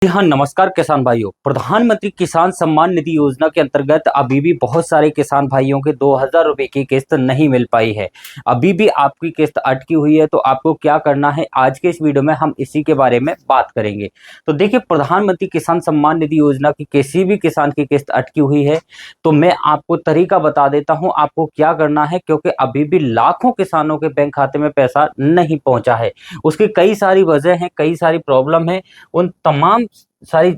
जी हाँ, नमस्कार किसान भाइयों। प्रधानमंत्री किसान सम्मान निधि योजना के अंतर्गत अभी भी बहुत सारे किसान भाइयों के 2000 रुपए की किस्त नहीं मिल पाई है। अभी भी आपकी किस्त अटकी हुई है, तो आपको क्या करना है, आज के इस वीडियो में हम इसी के बारे में बात करेंगे। तो देखिए, प्रधानमंत्री किसान सम्मान निधि योजना की किसी भी किसान की किस्त अटकी हुई है तो मैं आपको तरीका बता देता हूँ आपको क्या करना है, क्योंकि अभी भी लाखों किसानों के बैंक खाते में पैसा नहीं पहुंचा है। उसकी कई सारी वजह हैं, कई सारी प्रॉब्लम है। उन तमाम सारी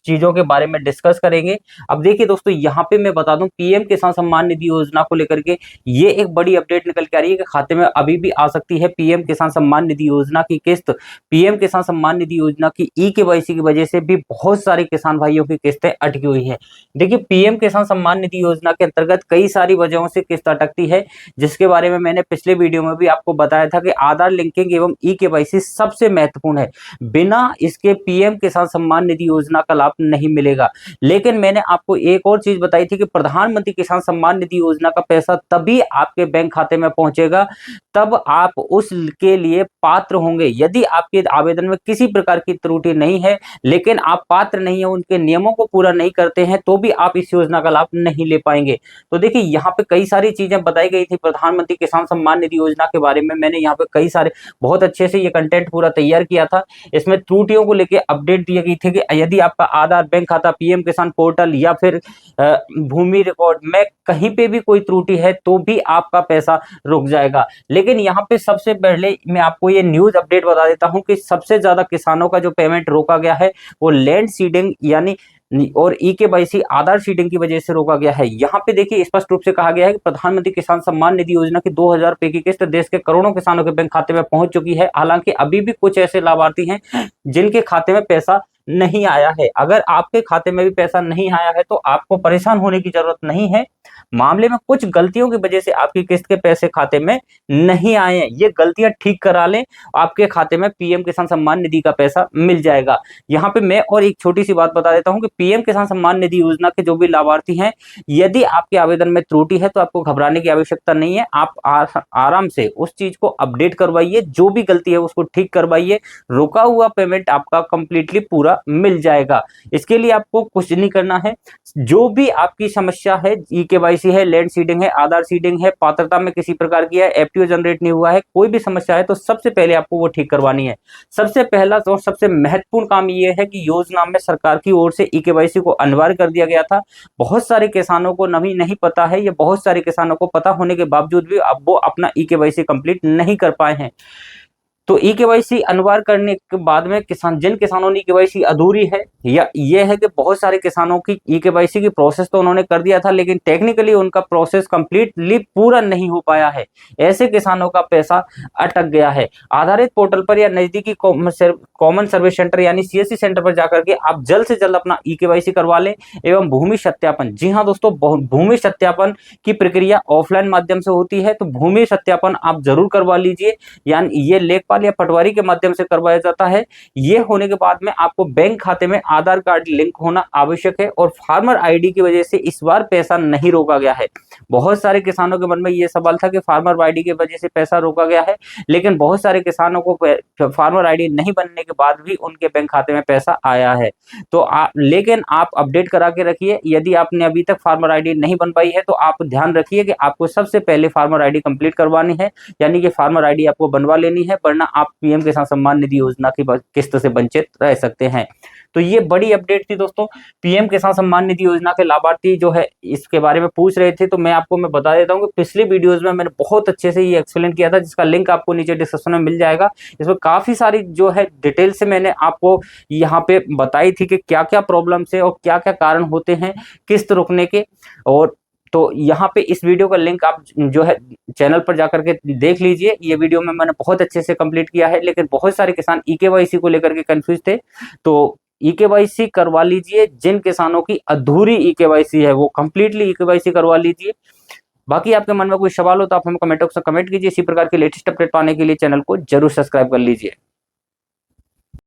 चीजों के बारे में डिस्कस करेंगे। अब देखिए दोस्तों, यहाँ पे मैं बता दूं, पीएम किसान सम्मान निधि योजना को लेकर के ये एक बड़ी अपडेट निकल के आ रही है कि खाते में अभी भी आ सकती है पीएम किसान सम्मान निधि योजना की किस्त। पीएम किसान सम्मान निधि योजना की ई-केवाईसी की वजह से भी बहुत सारे किसान भाइयों की किस्तें अटकी हुई है। देखिए, पीएम किसान सम्मान निधि योजना के अंतर्गत कई सारी वजहों से किस्त अटकती है, जिसके बारे में मैंने पिछले वीडियो में भी आपको बताया था कि आधार लिंकिंग एवं ई-केवाईसी सबसे महत्वपूर्ण है। बिना इसके पीएम किसान सम्मान निधि योजना का लाभ नहीं मिलेगा। लेकिन मैंने आपको एक और चीज बताई थी कि प्रधानमंत्री किसान सम्मान निधि योजना का पैसा तभी आपके बैंक खाते में पहुंचेगा तब आप उसके लिए पात्र होंगे। यदि आपके आवेदन में किसी प्रकार की त्रुटि नहीं है, लेकिन आप पात्र नहीं है, उनके नियमों को पूरा नहीं करते हैं, तो भी आप इस योजना का लाभ नहीं ले पाएंगे। तो देखिए, यहाँ पे कई सारी चीजें बताई गई थी प्रधानमंत्री किसान सम्मान निधि योजना के बारे में। मैंने यहाँ पे कई सारे बहुत अच्छे से ये कंटेंट पूरा तैयार किया था। इसमें त्रुटियों को लेकर अपडेट दी गई थी कि यदि आपका आधार, बैंक खाता, पीएम किसान पोर्टल या फिर भूमि रिकॉर्ड में कहीं पे भी कोई त्रुटि है तो भी आपका पैसा रुक जाएगा। लेकिन यहाँ पे सबसे पहले मैं आपको ये न्यूज अपडेट बता देता हूँ कि सबसे ज्यादा किसानों का जो पेमेंट रोका गया है वो लैंड सीडिंग यानी और ई-केवाईसी आधार सीडिंग की वजह से रोका गया है। यहाँ पे देखिए, स्पष्ट रूप से कहा गया है कि प्रधानमंत्री किसान सम्मान निधि योजना की 2000 रुपए की किस्त देश के करोड़ों किसानों के बैंक खाते में पहुंच चुकी है। हालांकि अभी भी कुछ ऐसे लाभार्थी हैं जिनके खाते में पैसा नहीं आया है। अगर आपके खाते में भी पैसा नहीं आया है तो आपको परेशान होने की जरूरत नहीं है। मामले में कुछ गलतियों की वजह से आपकी किस्त के पैसे खाते में नहीं आए हैं। ये गलतियां ठीक करा लें, आपके खाते में पीएम किसान सम्मान निधि का पैसा मिल जाएगा। यहाँ पे मैं और एक छोटी सी बात बता देता हूँ कि पीएम किसान सम्मान निधि योजना के जो भी लाभार्थी हैं, यदि आपके आवेदन में त्रुटि है तो आपको घबराने की आवश्यकता नहीं है। आप आराम से उस चीज को अपडेट करवाइए, जो भी गलती है उसको ठीक करवाइए। रुका हुआ पेमेंट आपका कंप्लीटली पूरा मिल जाएगा। इसके लिए आपको कुछ नहीं करना है। जो भी आपकी समस्या है, ई-केवाईसी है, लैंड सीडिंग है, आधार सीडिंग है, पात्रता में किसी प्रकार की है, एफटीओ जनरेट नहीं हुआ है, कोई भी समस्या है तो सबसे पहले आपको वो ठीक करवानी है। सबसे पहला और सबसे महत्वपूर्ण काम ये है कि योजना में सरकार की ओर से ई-केवाईसी को अनिवार्य कर दिया गया था। बहुत सारे किसानों को नहीं पता है, या बहुत सारे किसानों को पता होने के बावजूद भी अब वो अपना ई-केवाईसी कंप्लीट नहीं कर पाए हैं। तो ई-केवाईसी अनिवार्य करने के बाद में जिन किसानों ने केवाईसी अधूरी है, या ये है कि बहुत सारे किसानों की ई-केवाईसी की प्रोसेस तो उन्होंने कर दिया था, लेकिन टेक्निकली उनका प्रोसेस कंप्लीटली पूरा नहीं हो पाया है। ऐसे किसानों का पैसा अटक गया है। आधारित पोर्टल पर या नजदीकी कॉमन सर्विस सेंटर यानी सीएससी सेंटर पर जाकर के आप जल्द से जल्द अपना ई-केवाईसी करवा लें। एवं भूमि सत्यापन, जी हाँ दोस्तों, भूमि सत्यापन की प्रक्रिया ऑफलाइन माध्यम से होती है, तो भूमि सत्यापन आप जरूर करवा लीजिए। यानी ये लेखपाल या पटवारी के माध्यम से करवाया जाता है। ये होने के बाद में आपको बैंक खाते में आधार कार्ड लिंक होना आवश्यक है, और फार्मर आईडी की वजह से इस बार पैसा नहीं रोका गया है। बहुत सारे किसानों के मन में ये सवाल था कि फार्मर आईडी की वजह से पैसा रोका गया है, लेकिन बहुत सारे किसानों को फार्मर आईडी नहीं बनने के बाद भी उनके बैंक खाते में पैसा आया है। तो लेकिन आप अपडेट करा के रखिए। यदि आपने अभी तक फार्मर आईडी नहीं बन पाई है तो आप ध्यान रखिए कि आपको सबसे पहले फार्मर आईडी कंप्लीट करवानी है, यानी कि फार्मर आईडी आपको बनवा लेनी है, वरना आप पीएम किसान सम्मान निधि योजना की किस्त से वंचित रह सकते हैं। तो ये बड़ी अपडेट थी दोस्तों। पीएम किसान सम्मान निधि योजना के लाभार्थी जो है इसके बारे में पूछ रहे थे, तो मैं बता देता हूँ कि पिछले वीडियोस में मैंने बहुत अच्छे से ये एक्सप्लेन किया था, जिसका लिंक आपको नीचे डिस्क्रिप्शन में मिल जाएगा। इसमें काफी सारी जो है डिटेल से मैंने आपको यहाँ पे बताई थी कि क्या क्या प्रॉब्लम है और क्या क्या कारण होते हैं किस्त रुकने के। और तो यहाँ पे इस वीडियो का लिंक आप जो है चैनल पर जाकर के देख लीजिए। ये वीडियो में मैंने बहुत अच्छे से कंप्लीट किया है, लेकिन बहुत सारे किसान ई-केवाईसी को लेकर के कंफ्यूज थे, तो ई-केवाईसी करवा लीजिए। जिन किसानों की अधूरी ई-केवाईसी है वो कंप्लीटली ई-केवाईसी करवा लीजिए। बाकी आपके मन में कोई सवाल हो तो आप हमें कमेंट बॉक्स में कमेंट कीजिए। इसी प्रकार के लेटेस्ट अपडेट पाने के लिए चैनल को जरूर सब्सक्राइब कर लीजिए।